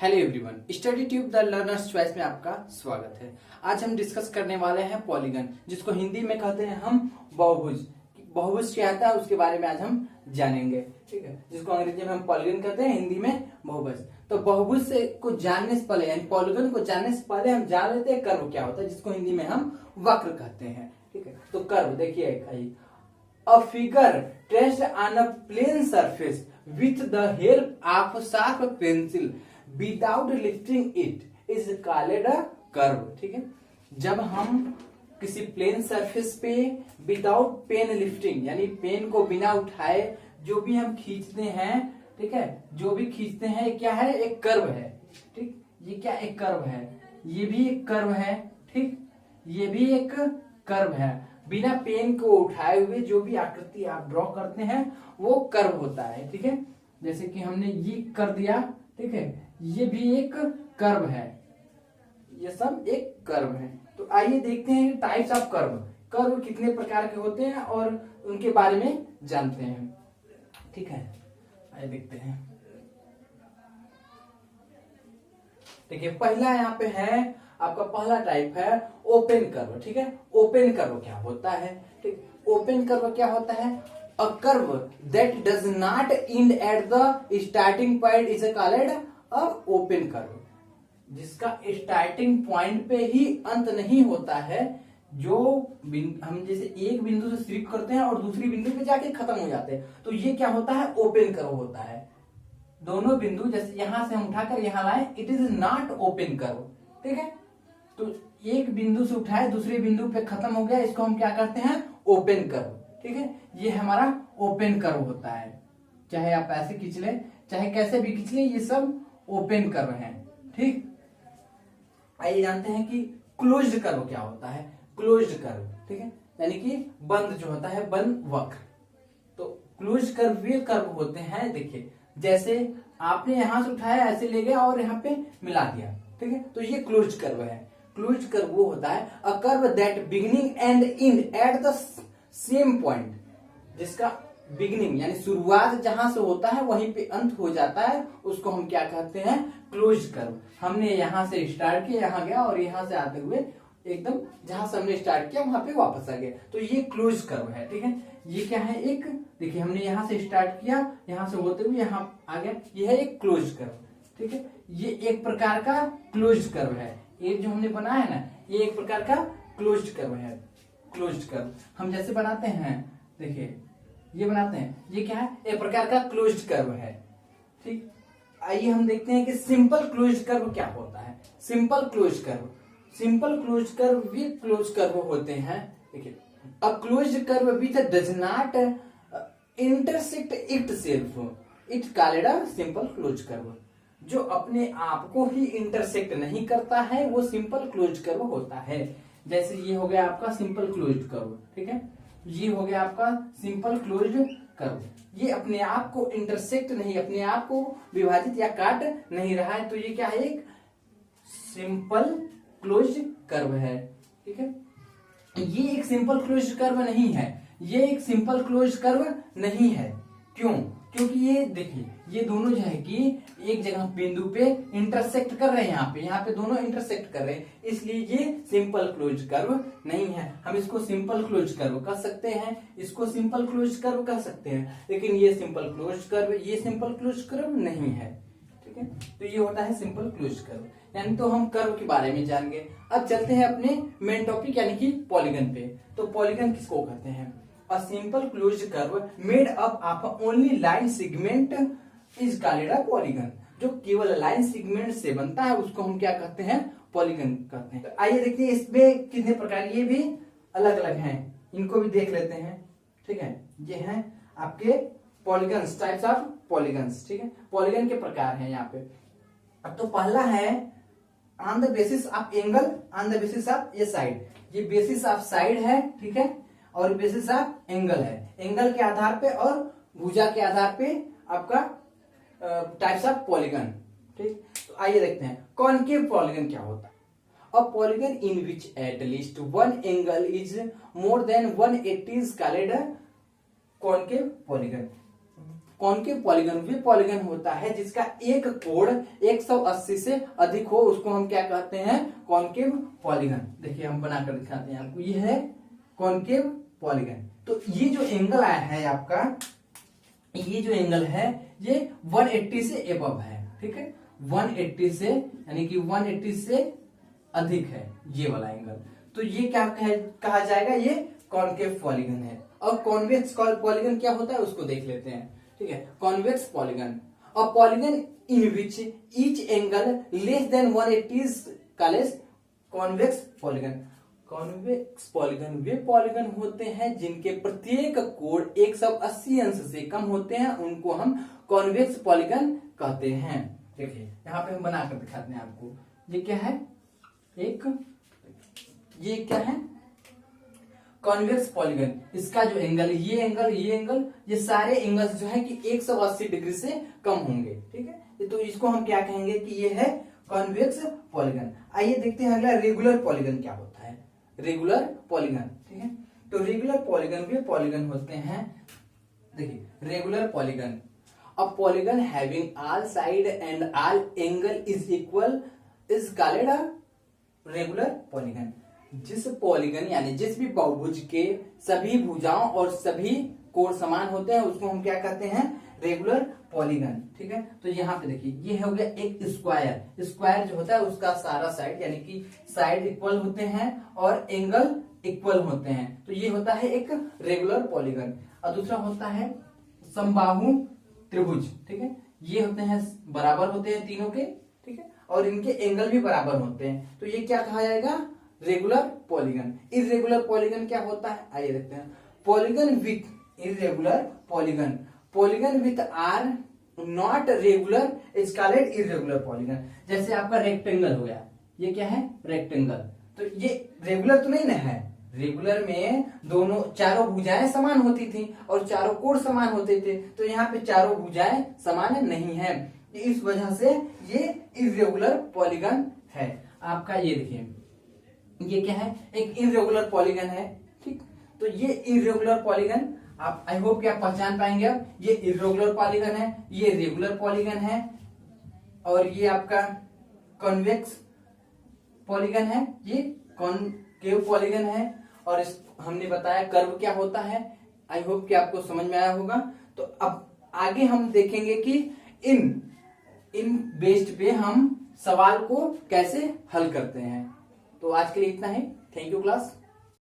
Hello everyone, study tube the learners choice में आपका स्वागत है। आज हम डिस्कस करने वाले हैं पॉलीगन, जिसको हिंदी में कहते हैं हम बहुभुज। बहुभुज क्या आता है उसके बारे में आज हम जानेंगे, ठीक है। जिसको अंग्रेजी में हम पॉलीगन कहते हैं, हिंदी में बहुभुज। तो बहुभुज से को जानने से पहले यानी पॉलीगन को जानने से पहले हम जान लेते हैं कर्व क्या होता है, जिसको हिंदी में हम वक्र कहते हैं, ठीक है। तो कर्व देखिए, a figure traced on a plane surface with the help of a sharp pencil without lifting it is called a curve, ठीक है। जब हम किसी प्लेन सरफेस पे विदाउट पेन लिफ्टिंग यानी पेन को बिना उठाए जो भी हम खींचते हैं, ठीक है, जो भी खींचते हैं क्या है, एक कर्व है, ठीक। ये क्या एक कर्व है, ये भी एक कर्व है, ठीक, ये भी एक कर्व है। बिना पेन को उठाए हुए जो भी आकृति आप ड्रॉ करते हैं वो कर्व होता है, ठीक है। जैसे कि हमने ये कर दिया, ठीक है, ये भी एक कर्व है, ये सब एक कर्व है। तो आइए देखते हैं टाइप्स ऑफ कर्व, कर्व कितने प्रकार के होते हैं और उनके बारे में जानते हैं, ठीक है। आइए देखते हैं। देखिए पहला यहाँ पे है आपका, पहला टाइप है ओपन कर्व, ठीक है। ओपन कर्व क्या होता है, ठीक। ओपन कर्व क्या होता है, a curve that does not and at the starting point is called a open curve. जिसका स्टार्टिंग पॉइंट पे ही अंत नहीं होता है, जो हम जैसे एक बिंदु से शुरू करते हैं और दूसरी बिंदु पे जाके खत्म हो जाते हैं, तो ये क्या होता है, ओपन कर्व होता है। दोनों बिंदु जैसे यहां से हम उठाकर यहां लाए, it is not open curve, ठीक है। तो एक बिंदु से उठाए दूसरे बिंदु पे खत्म हो गया, इसको हम क्या करते हैं, ओपन कर्व, ठीक है। ये हमारा ओपन कर्व होता है। चाहे आप ऐसे खींच ले, चाहे कैसे भी खींच ले, ये सब ओपन कर्व हैं, ठीक। आइए जानते हैं कि क्लोज्ड कर्व क्या होता है। क्लोज्ड कर्व, ठीक है, यानी कि बंद जो होता है, बंद वक्र। तो क्लोज्ड कर्व वे कर्व होते हैं, देखिए जैसे आपने यहां से उठाया, ऐसे ले गया और यहाँ पे मिला दिया, ठीक है, तो ये क्लोज्ड कर्व है। क्लोज्ड कर्व वो होता है a curve that beginning and and at the same point, जिसका बिगिनिंग यानी शुरुआत जहां से होता है वहीं पे अंत हो जाता है, उसको हम क्या कहते हैं, क्लोज्ड कर्व। हमने यहां से स्टार्ट किया, यहां गया और यहां से आते हुए एकदम जहां से हमने स्टार्ट किया वहां पे वापस आ गया, तो ये क्लोज्ड कर्व है, ठीक है। ये क्या है, एक देखिए हमने यहां से स्टार्ट किया, यहां से होते हुए यहां आ गया, ये है एक क्लोज्ड कर्व, ठीक है। ये एक प्रकार का क्लोज्ड कर्व है, ये जो हमने बनाया ना, ये एक प्रकार का क्लोज्ड कर्व है। क्लोज्ड कर्व हम जैसे बनाते हैं, देखिए ये बनाते हैं, ये क्या है, एक प्रकार का क्लोज्ड कर्व है, ठीक। आइए हम देखते हैं कि सिंपल क्लोज्ड कर्व क्या होता है। Simple closed curve, simple closed curve भी क्लोज्ड कर्व होते हैं। देखिए a closed curve which does not intersect itself it called a simple closed curve. जो अपने आप को ही इंटरसेक्ट नहीं करता है वो सिंपल क्लोज्ड कर्व होता है। जैसे ये हो गया आपका सिंपल क्लोज्ड कर्व, ठीक है, ये हो गया आपका सिंपल क्लोज्ड कर्व। ये अपने आप को इंटरसेक्ट नहीं, अपने आप को विभाजित या काट नहीं रहा है, तो ये क्या है, एक सिंपल क्लोज्ड कर्व है, ठीक है। ये एक सिंपल क्लोज्ड कर्व नहीं है, ये एक सिंपल क्लोज्ड कर्व नहीं है। क्यों? क्योंकि ये देखिए ये दोनों जो है कि एक जगह बिंदु पे इंटरसेक्ट कर रहे हैं, यहाँ पे दोनों इंटरसेक्ट कर रहे हैं, इसलिए ये सिंपल क्लोज्ड कर्व नहीं है। हम इसको सिंपल क्लोज्ड कर्व कह सकते हैं, इसको सिंपल क्लोज्ड कर्व कह सकते हैं, लेकिन ये सिंपल क्लोज्ड कर्व, ये सिंपल क्लोज्ड कर्व नहीं है, ठीक है। तो ये होता है सिंपल क्लोज्ड कर्व, यानी तो हम कर्व के बारे में जान गए। अब चलते हैं अपने मेन टॉपिक यानी कि पॉलीगन पे। तो पॉलीगन किसको कहते हैं, a simple closed curve made up of only line segment is called a polygon। जो केवल लाइन सेगमेंट से बनता है उसको हम क्या कहते हैं, पॉलीगन कहते हैं। तो आइए देखते हैं इसमें कितने प्रकार, ये भी अलग अलग हैं, इनको भी देख लेते हैं, ठीक है। ये हैं आपके पॉलीगन्स, टाइप्स ऑफ पॉलीगन्स, ठीक है। पॉलीगन के प्रकार हैं यहाँ पे। अब तो पहला है on the basis of angle on the basis of A side. ये बेसिस ऑफ साइड है, ठीक है, और बेसिस ऑफ एंगल है, एंगल के आधार पे और भुजा के आधार पे आपका टाइप्स ऑफ पॉलीगन, ठीक। तो आइए देखते हैं कॉनकेव पॉलीगन क्या होता है। A polygon in which at least one angle is more than 180 is called concave polygon. Concave polygon way polygon होता है जिसका एक कोण 180 से अधिक हो, उसको हम क्या कहते हैं, कॉनकेव पॉलीगन। देखिए हम बनाकर दिखाते हैं आपको, ये है कॉनकेव पॉलीगन। तो ये जो एंगल आया है आपका, ये जो एंगल है ये 180 से एबव है, ठीक है, 180 से, यानी कि 180 से अधिक है ये वाला एंगल। तो ये क्या कहा जाएगा, ये कॉनकेव पॉलीगन है। और कॉन्वेक्स पॉलीगन क्या होता है उसको देख लेते हैं, ठीक है। Convex polygon, a polygon in which each angle less than 180 is called convex polygon. Convex polygon way polygon होते हैं जिनके प्रत्येक कोण 180 अंश से कम होते हैं, उनको हम कॉन्वेक्स पॉलीगन कहते हैं। देखिए यहाँ पे हम बनाकर दिखाते हैं आपको, ये क्या है, ये क्या है, कॉन्वेक्स पॉलीगन। इसका जो एंगल, ये एंगल, ये एंगल, ये सारे एंगल्स जो है कि 180 डिग्री से कम होंगे, ठीक है। तो इसको हम क्या कहेंगे कि ये है कॉन्वेक्स पॉलीगन। आइए देखते हैं अगला रेगुलर पॉलीगन क्या होता है। रेगुलर पॉलीगन, ठीक है। तो रेगुलर पॉलीगन वे पॉलीगन होते हैं, देखिए regular polygon, a polygon having all side and all angle is equal is called a regular polygon. जिस पॉलीगन यानी जिस भी बहुभुज के सभी भुजाओं और सभी कोण समान होते हैं उसको हम क्या कहते हैं, रेगुलर पॉलीगन, ठीक है। तो यहाँ पे देखिए ये हो गया एक स्क्वायर, स्क्वायर जो होता है उसका सारा साइड यानी कि साइड इक्वल होते हैं और एंगल इक्वल होते हैं, तो ये होता है एक रेगुलर पॉलीगन। और दूसरा होता है समबाहु त्रिभुज, ठीक है, ये होते हैं बराबर होते हैं तीनों के, ठीक है, और इनके एंगल भी बराबर होते हैं, तो ये क्या कहा जाएगा, रेगुलर पॉलीगन। इर्रेगुलर पॉलीगन क्या होता है, आइए देखते हैं। Polygon with irregular polygon, polygon with are not regular is called irregular polygon. जैसे आपका रेक्टेंगल हो गया, ये क्या है, रेक्टेंगल, तो ये रेगुलर तो नहीं ना है, रेगुलर में दोनों चारों भुजाएं समान होती थी और चारों कोण समान होते थे, तो यहाँ पे चारों भुजाएं समान नहीं है, इस वजह से ये इर्रेगुलर पॉलीगन है आपका। ये देखिए ये क्या है, एक इर्रेगुलर पॉलीगन है, ठीक। तो ये इर्रेगुलर पॉलीगन आप, आई होप कि आप पहचान पाएंगे अब, ये इर्रेगुलर पॉलीगन है, ये रेगुलर पॉलीगन है, और ये आपका कॉन्वेक्स पॉलीगन है, ये कॉनकेव पॉलीगन है। और इस हमने बताया कर्व क्या होता है, आई होप कि आपको समझ में आया होगा। तो अब आगे हम देखेंगे कि इन बेस्ड पे हम सवाल को कैसे हल करते हैं। तो आज के लिए इतना ही, थैंक यू क्लास।